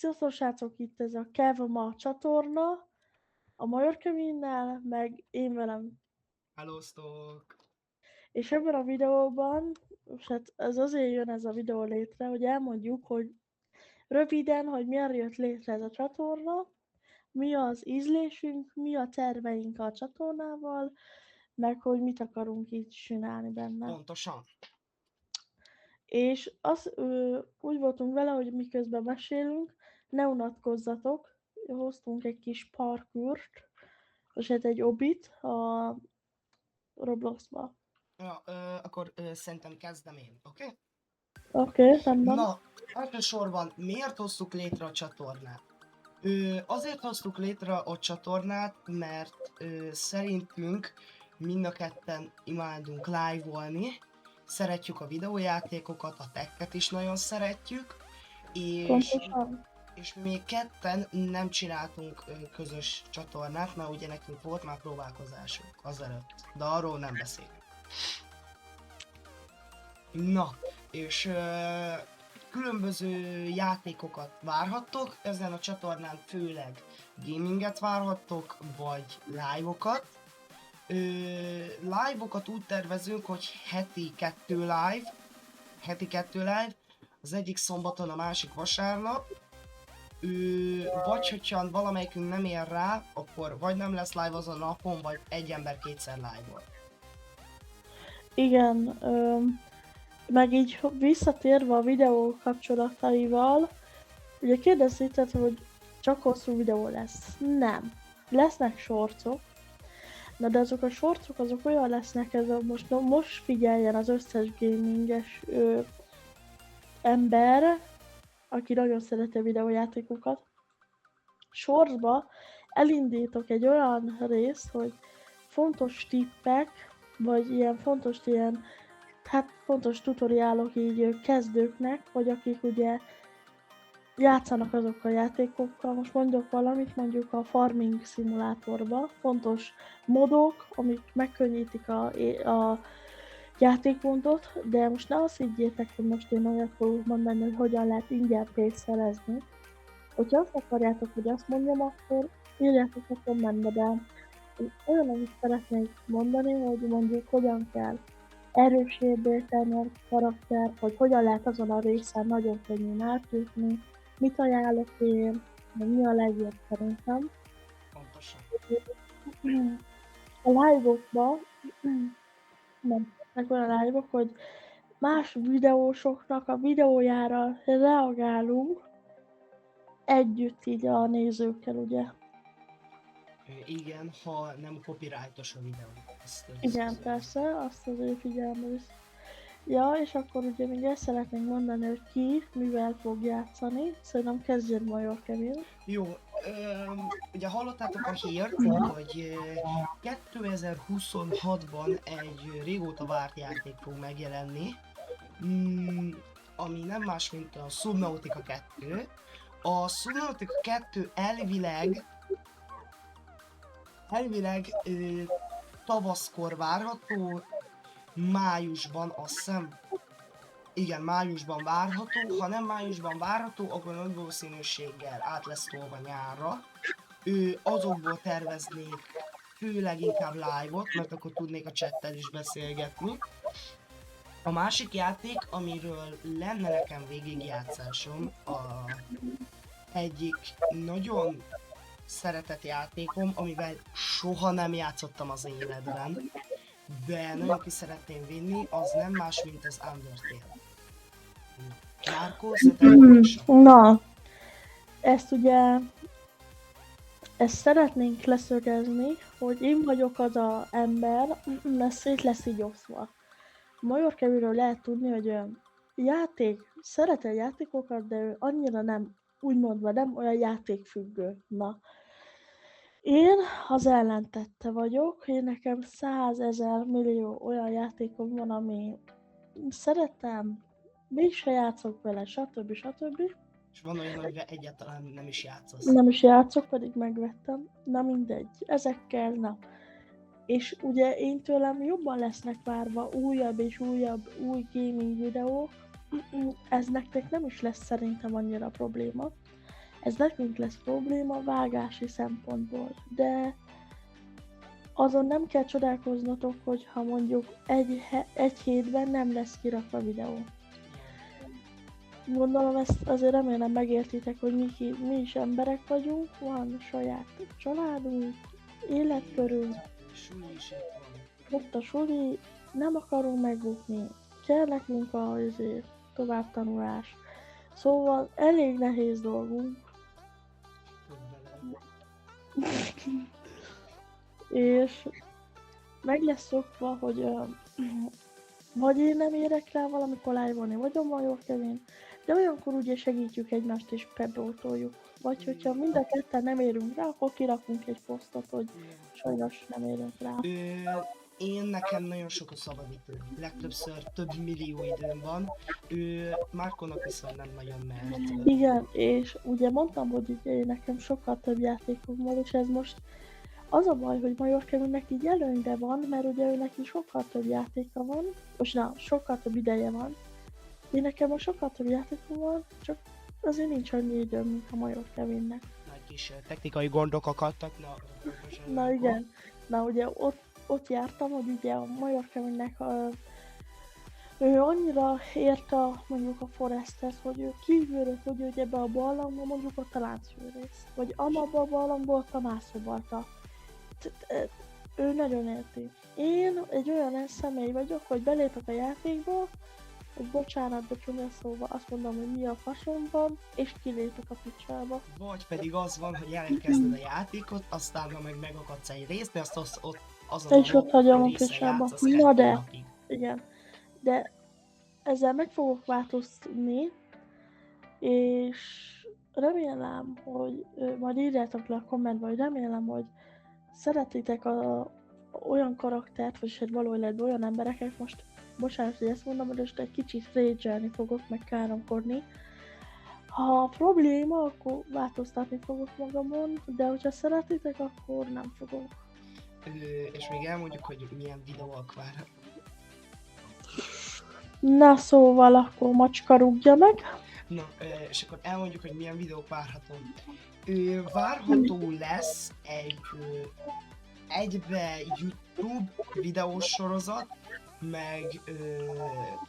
Sziasztok srácok, itt ez a Kevma csatorna, a Major Kevinnel, meg én velem. Hellóztok! És ebben a videóban, most hát ez azért jön ez a videó létre, hogy elmondjuk, hogy röviden, hogy miért jött létre ez a csatorna, mi az ízlésünk, mi a terveink a csatornával, meg hogy mit akarunk így csinálni benne. Pontosan. És úgy voltunk vele, hogy miközben mesélünk, ne unatkozzatok, hoztunk egy kis parkurt, és hát egy obit a Robloxba. Ja, akkor szerintem kezdem én, oké? Oké, rendben. Na, elsősorban miért hoztuk létre a csatornát? Azért hoztuk létre a csatornát, mert szerintünk mind a ketten imádunk live-olni, szeretjük a videójátékokat, a techet is nagyon szeretjük, és Pontosan. és még ketten nem csináltunk közös csatornát, mert ugye nekünk volt már próbálkozásunk azelőtt, de arról nem beszélünk. Na, és különböző játékokat várhattok, ezen a csatornán főleg gaminget várhattok, vagy live-okat. Live-okat úgy tervezünk, hogy heti kettő live, az egyik szombaton, a másik vasárnap. Vagy hogyha valamelyikünk nem ér rá, akkor vagy nem lesz live azon a napon, vagy egy ember kétszer live-ol. Igen, meg így visszatérve a videó kapcsolataival, ugye kérdeztétek, hogy csak hosszú videó lesz. Nem. Lesznek shortsok, na de azok a shortsok azok olyan lesznek, ez a most figyeljen az összes gaminges ember, aki nagyon szereti a videójátékokat. Shortsba elindítok egy olyan részt, hogy fontos tippek, vagy fontos tutoriálok így kezdőknek, vagy akik ugye játszanak azokkal a játékokkal. Most mondok valamit, mondjuk a farming szimulátorba. Fontos modok, amik megkönnyítik a játékmódot, de most ne azt higgyétek, hogy most én olyat fogok mondani, hogy hogyan lehet ingyen pénzt szerezni. Hogyha azt akarjátok, hogy azt mondjam, akkor írjátok a kommentbe, de én olyan, amit szeretnék mondani, hogy mondjuk hogyan kell erősebbé tenni a karaktert, hogy hogyan lehet azon a részen nagyon könnyűn átjutni, mit ajánlok én, meg mi a legjobb szerintem. Pontosan. A live-okban nem meg olyan live-ok, hogy más videósoknak a videójára reagálunk együtt így a nézőkkel, ugye. Igen, ha nem copyrightos a videó. Igen, persze, azt azért figyelme is. Ja, és akkor ugye még ezt szeretnénk mondani, hogy ki mivel fog játszani. Szerintem kezdjed Major Kevin. Jó, ugye hallottátok a hírt, hogy 2026-ban egy régóta várt játék fog megjelenni, ami nem más, mint a Subnautica 2. A Subnautica 2 elvileg tavaszkor várható, májusban azt hiszem, igen, májusban várható, ha nem májusban várható, akkor nagy valószínűséggel át lesz tolva nyárra. Azokból terveznék főleg inkább live-ot, mert akkor tudnék a chattel is beszélgetni. A másik játék, amiről lenne nekem végigjátszásom, egyik nagyon szeretett játékom, amivel soha nem játszottam az életben, de nagyon ki szeretném vinni, az nem más, mint az Undertale. Márkó, Na, ezt ugye, ezt szeretnénk leszögezni, hogy én vagyok az a ember, mert szét lesz így osztva. Major Kevinről lehet tudni, hogy szeret a játékokat, de ő annyira nem, úgymondva nem olyan játékfüggő. Na, én az ellentette vagyok, én nekem 100 000 millió olyan játékom van, ami szeretem, mégse játszok vele, stb. Stb. És van olyan, amivel egyáltalán nem is játszasz. Nem is játszok, pedig megvettem. Na mindegy, ezekkel, na. És ugye én tőlem jobban lesznek várva újabb és újabb új gaming videók, ez nektek nem is lesz szerintem annyira probléma. Ez nekünk lesz probléma vágási szempontból, de azon nem kell csodálkoznatok, hogy ha mondjuk egy hétben nem lesz kirakva videó. Gondolom ezt azért remélem megértitek, hogy mi is emberek vagyunk, van saját családunk, életkörünk, Suli is itt van. ott a suli, nem akarunk megbukni, kell nekünk továbbtanulás. Szóval elég nehéz dolgunk, Több bele. és meg lesz szokva, hogy vagy én nem érek rá valamikor live-olni, vagy a Major Kevin, de olyankor ugye segítjük egymást és pebótoljuk. Vagy hogyha mind a ketten nem érünk rá, akkor kirakunk egy posztot, hogy sajnos nem érünk rá. Én nekem nagyon sok a szabadidő. Legtöbbször több millió időm van. Márkónak viszont nem nagyon mert. Igen, és ugye mondtam, hogy ugye nekem sokkal több játékom van, és ez most az a baj, hogy Major Kevinnek így előnyben van, mert ugye ő neki sokkal több játéka van, most sokkal több ideje van. Én nekem most sokkal több játékom van, csak azért nincs annyi időm, mint a Major Kevinnek. Nagy kis technikai gondok akadtak. Na igen, na ugye ott jártam, hogy ugye a Major Kevinnek ő annyira érte mondjuk a Forestet, hogy ő kívülről tudja, hogy ebbe a barlangba mondjuk ott a láncfűrész, vagy amabba a barlangba ott a mászóbalta. Ő nagyon érti. Én egy olyan személy vagyok, hogy belépek a játékba, hogy bocsánat, de csúnya szóval azt mondom, hogy mi a faszomban, és kilépek a picsába. Vagy pedig az van, hogy elkezded a játékot, aztán ha meg megakadsz egy részt, mert azt azon És ott hagyom a részen picsába. játszasz Na 2 de, napig. igen. De ezzel meg fogok változtatni, és remélem, hogy majd írjátok le a kommentbe, hogy remélem, hogy szeretitek olyan karaktert, vagyis egy való életben olyan embereket, most bocsánat, hogy ezt mondom, de most egy kicsit rage-elni fogok, meg káromkodni. Ha probléma, akkor változtatni fogok magamon, de hogyha szeretitek, akkor nem fogok. És még elmondjuk, hogy milyen videók várhat. Na szóval akkor macska rúgja meg. Na, és akkor elmondjuk, hogy milyen videók várható. Várható lesz egy egybe YouTube videós sorozat, meg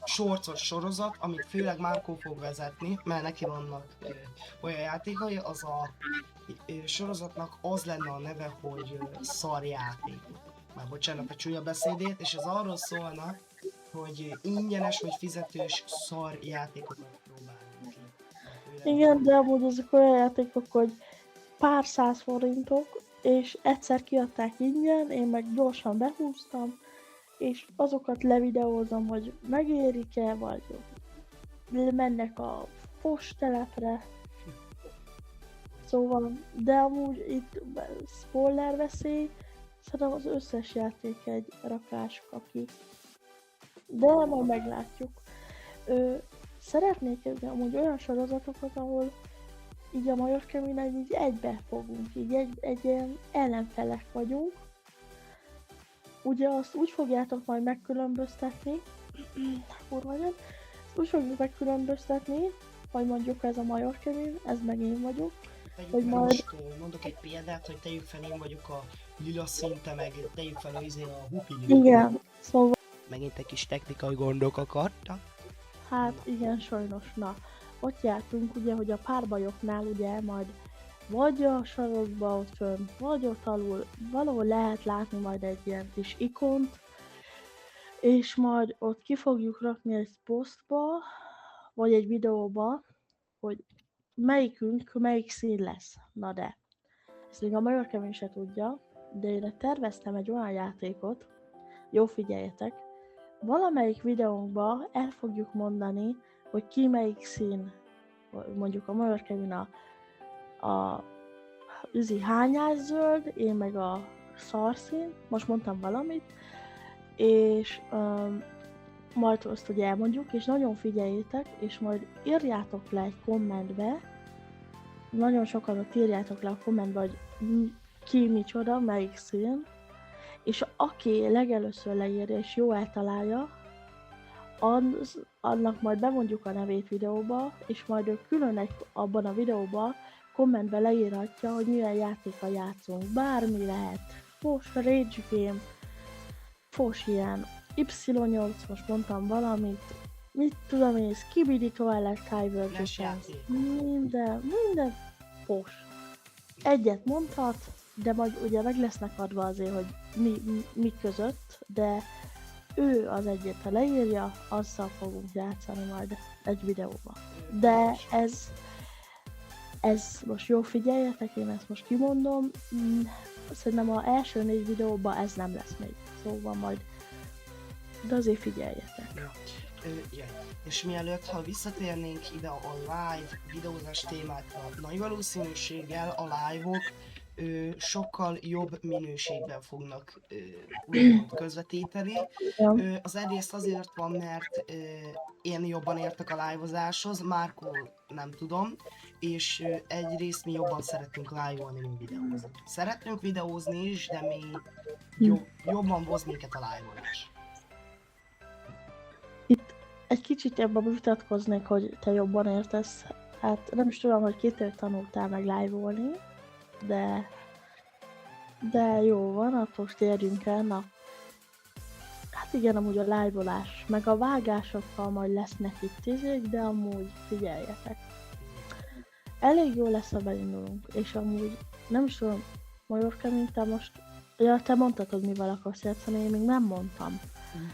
shortsos sorozat, amit főleg Márkó fog vezetni, mert neki vannak olyan játékai, az a sorozatnak az lenne a neve, hogy szarjáték. Már bocsánat a csúnya beszédét, és ez arról szólna, hogy ingyenes vagy fizetős szar játékokat próbálunk ki. Igen, de amúgy ezek olyan játékok, hogy pár 100 forintok, és egyszer kiadták ingyen, én meg gyorsan behúztam, és azokat levideózom, hogy megérik-e, vagy mennek a postelepre. Szóval, de amúgy itt spoiler veszély, szerintem az összes játék egy rakás kaki. De majd meglátjuk. Szeretnék amúgy olyan sorozatokat, ahol így a Major Kevinnel így egybe fogunk, így egy ilyen ellenfelek vagyunk. Ugye azt úgy fogjátok majd megkülönböztetni, kurva nem, úgy fogjuk megkülönböztetni, hogy mondjuk ez a Major Kevin, ez meg én vagyok. Hogy majd... Most mondok egy példát, hogy tegyük fel, én vagyok a lila szinte, meg tegyük fel a hupi lila. Igen, szóval... Megint egy kis technikai gondok akadtak. Hát igen, sajnos, na. Ott jártunk ugye, hogy a párbajoknál ugye majd vagy a sarokba ott fönn, vagy ott alul, valahol lehet látni majd egy ilyen kis ikont, és majd ott ki fogjuk rakni egy posztba, vagy egy videóba, hogy melyikünk melyik szín lesz. Na de, ezt még a Major Kevin se tudja, de én terveztem egy olyan játékot, jó figyeljetek, valamelyik videónkba el fogjuk mondani, hogy ki melyik szín, mondjuk a Major Kevin a hányás zöld, én meg a szarszín, most mondtam valamit, és majd azt ugye elmondjuk, és nagyon figyeljétek, és majd írjátok le egy kommentbe, nagyon sokan ott írjátok le a kommentbe, hogy ki micsoda, melyik szín, és aki legelőször leírja és jó eltalálja, annak majd bemondjuk a nevét videóba, és majd ő külön abban a videóban kommentbe leírhatja, hogy milyen játékkal játszunk. Bármi lehet. Fos, Rage Game, fos ilyen, Y8, most mondtam valamit, mit tudom én, Skibidi Toilet Divergence, minden fos. Egyet mondhat, de majd ugye meg lesznek adva azért, hogy mi között, de ő az egyet, ha leírja, azzal fogunk játszani majd egy videóba. De ez most jó figyeljetek, én ezt most kimondom, szerintem az első 4 videóban ez nem lesz még, szóval majd, de azért figyeljetek. És mielőtt, ha visszatérnénk ide a live videózás témákra, nagy valószínűséggel a live-ok sokkal jobb minőségben fognak úgymond közvetíteni. Ja. Az egyrészt azért van, mert én jobban értek a live-ozáshoz, Márkó nem tudom, és egyrészt mi jobban szeretünk live-olni, mint videózni. Szeretünk videózni is, de mi jobban hoz minket a live-olás. Itt egy kicsit ebben vitatkoznék, hogy te jobban értesz. Hát nem is tudom, hogy kitől tanultál meg live-olni, de jó van, akkor most térjünk el. Na, hát igen, amúgy a live-olás, meg a vágásokkal majd lesznek itt izék, de amúgy figyeljetek. Elég jó lesz, ha beindulunk, és amúgy nem is tudom, Majorka, mint te most... Ja, te mondtad, hogy mivel akarsz játszani, én még nem mondtam.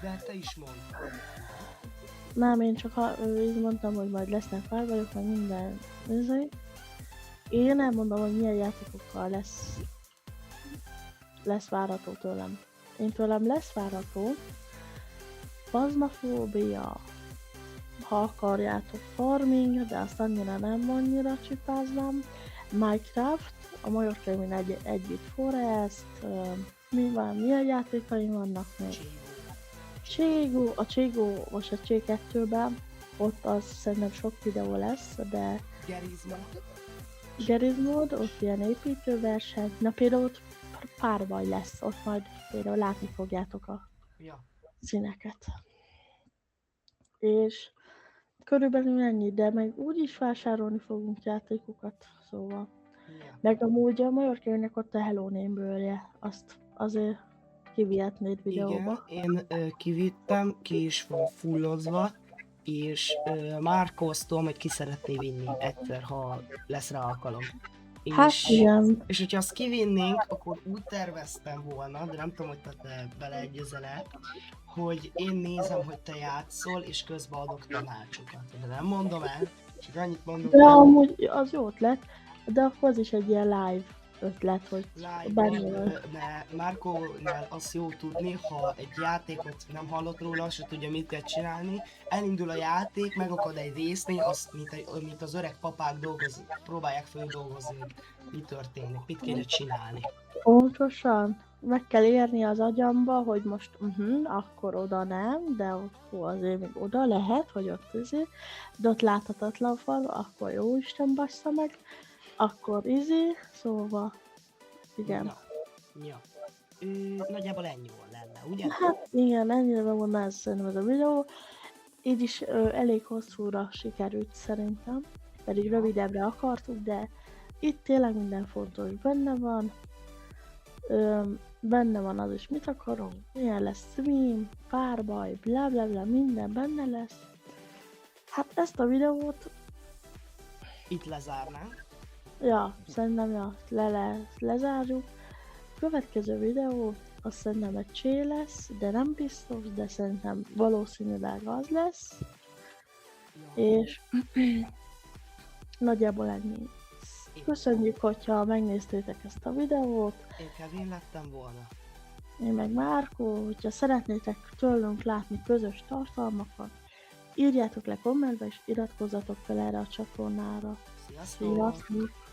De te is mondtad. Nem, én csak így mondtam, hogy majd lesznek felvegyek, meg minden izé. Én elmondom, hogy milyen játékokkal lesz várható tőlem. Én tőlem lesz várható Phasmophobia, ha akarjátok, Farming, de azt annyira csipáznám. Minecraft, a Majorca együtt Forest, milyen játékaim vannak még? Cségó, a Cségó most a C2-ben, ott az szerintem sok videó lesz, de Gerizmod, ott ilyen építőverseny, na például ott párbaj lesz, ott majd például látni fogjátok a színeket. És körülbelül ennyi, de meg úgyis vásárolni fogunk játékokat, szóval. Meg amúgy a Majorca-nek ott a Hello Name-bőrje, azt azért kivihetnéd videóba. Igen, én kivittem, ki is van fullozva, és Márkóztom, hogy ki szeretné vinni egyszer, ha lesz rá alkalom. Hát igen. És hogyha azt kivinnénk, akkor úgy terveztem volna, de nem tudom, hogy te beleegyezel-e, hogy én nézem, hogy te játszol, és közben adok tanácsokat. De nem mondom el, csak annyit mondom. De amúgy az jó ötlet, de akkor az is egy ilyen live ötlet, hogy de Márkónál az jó tudni, ha egy játékot nem hallott róla, se tudja mit kell csinálni, elindul a játék, megakad egy résznél, azt, mint az öreg papák próbálják földolgozni, hogy mi történik, mit kéne csinálni. Pontosan, meg kell érni az agyamba, hogy most akkor oda nem, de akkor azért még oda lehet, hogy ott de ott láthatatlan fal, akkor jó Isten bassza meg, akkor szóval, igen. Ja. Nagyjából ennyi volt lenne, ugye? Hát igen, ennyire van ez szerintem ez a videó. Így is elég hosszúra sikerült szerintem, pedig rövidebbre akartuk, de itt tényleg minden fontos benne van. Benne van az is, mit akarunk, milyen lesz stream, párbaj, blablabla, minden benne lesz. Hát ezt a videót... Itt lezárnánk. Ja, szerintem lezárjuk. Következő videó, azt szerintem egy csé lesz, de nem biztos, de szerintem valószínűleg az lesz. Ja. És nagyjából ennyi. Köszönjük, hogyha megnéztétek ezt a videót. Én Kevin lettem volna. Én meg Márkó, hogyha szeretnétek tőlünk látni közös tartalmakat, írjátok le kommentbe és iratkozzatok fel erre a csatornára. Sziasztok! Sziasztok!